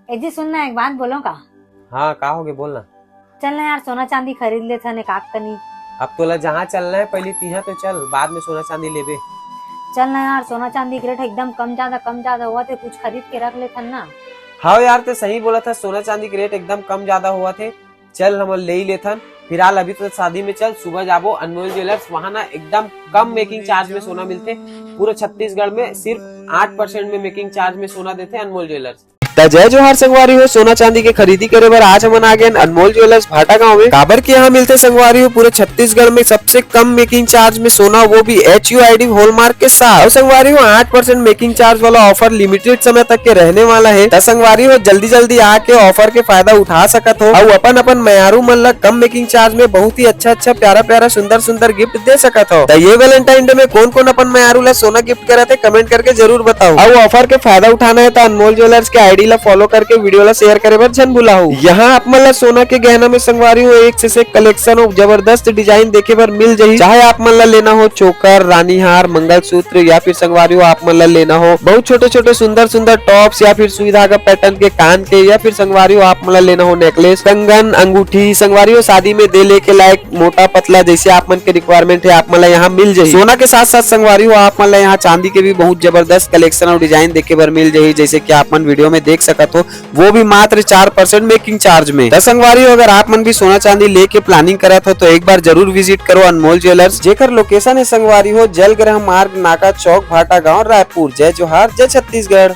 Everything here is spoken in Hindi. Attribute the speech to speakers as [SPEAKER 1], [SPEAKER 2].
[SPEAKER 1] ए जी सुनना, एक बात बोलो का।
[SPEAKER 2] हाँ का हो गए बोलना।
[SPEAKER 1] चल ना यार, सोना चांदी खरीद ले था एक तनी।
[SPEAKER 2] अब तोला जहाँ चलना है पहले तिहा तो चल, बाद में सोना चांदी लेबे।
[SPEAKER 1] चल ना यार, सोना चांदी के रेट एकदम कम ज्यादा हुआ थे, कुछ खरीद के रख ले ना।
[SPEAKER 2] हाँ यार तो सही बोला था, सोना चांदी के रेट एकदम कम ज्यादा हुआ थे। चल हम ले ही लेथन। फिलहाल अभी तो शादी में चल, सुबह जाबो अनमोल ज्वेलर्स, वहाँ ना एकदम कम मेकिंग चार्ज में सोना मिलते। पूरे छत्तीसगढ़ में सिर्फ 8% में मेकिंग चार्ज में सोना देते अनमोल ज्वेलर्स। जय जोहार संगवारी हो, सोना चांदी के खरीदी करे बर आज हम आ गए अनमोल ज्वेलर्स भाटा गांव में। काबर के यहाँ मिलते संगवारी हो पूरे छत्तीसगढ़ में सबसे कम मेकिंग चार्ज में सोना, वो भी HUID हॉलमार्क के साथ। और संगवारी हो 8% मेकिंग चार्ज वाला ऑफर लिमिटेड समय तक के रहने वाला है। तो संगवारी हो जल्दी आके ऑफर के फायदा उठा सकत हो और अपन मयारू मन ला कम मेकिंग चार्ज में बहुत ही अच्छा प्यारा सुंदर गिफ्ट दे सकत हो। तो ये वैलेंटाइन डे में कौन अपन मयारू ला सोना गिफ्ट करे थे कमेंट करके जरूर बताओ। और ऑफर के फायदा उठाना है तो अनमोल ज्वेलर्स के आईडी ला फॉलो करके वीडियो ला शेयर करे बर जन भुलाओ। यहाँ आप मन ला सोना के गहना में संगवारी हो एक से एक कलेक्शन और जबरदस्त डिजाइन देखे बर मिल जाही। चाहे आप मन ला लेना हो चोकर, रानी हार, मंगलसूत्र या फिर संगवारी हो आप मन ला लेना हो बहुत छोटे सुंदर टॉप्स या फिर सुई धागा पैटर्न के कान के, या फिर संगवारी हो आप मन ला लेना हो नेकलेस, कंगन, अंगूठी, संगवारी हो शादी में दे लेके लायक मोटा पतला जैसे आप मन के रिक्वायरमेंट है आप मन ला यहाँ मिल जाही। सोना के साथ संगवारी हो आप मन ला यहाँ चांदी के भी बहुत जबरदस्त कलेक्शन और डिजाइन देखे बर मिल जाही, जैसे की आप मन वीडियो में देख सकत हो, वो भी मात्र 4% मेकिंग चार्ज में। तो संगवारी हो अगर आप मन भी सोना चांदी लेके प्लानिंग करत हो तो एक बार जरूर विजिट करो अनमोल ज्वेलर्स, जेकर लोकेशन है संगवारी हो जलग्रह मार्ग, नाका चौक, भाटा गांव, रायपुर। जय जोहार, जय छत्तीसगढ़।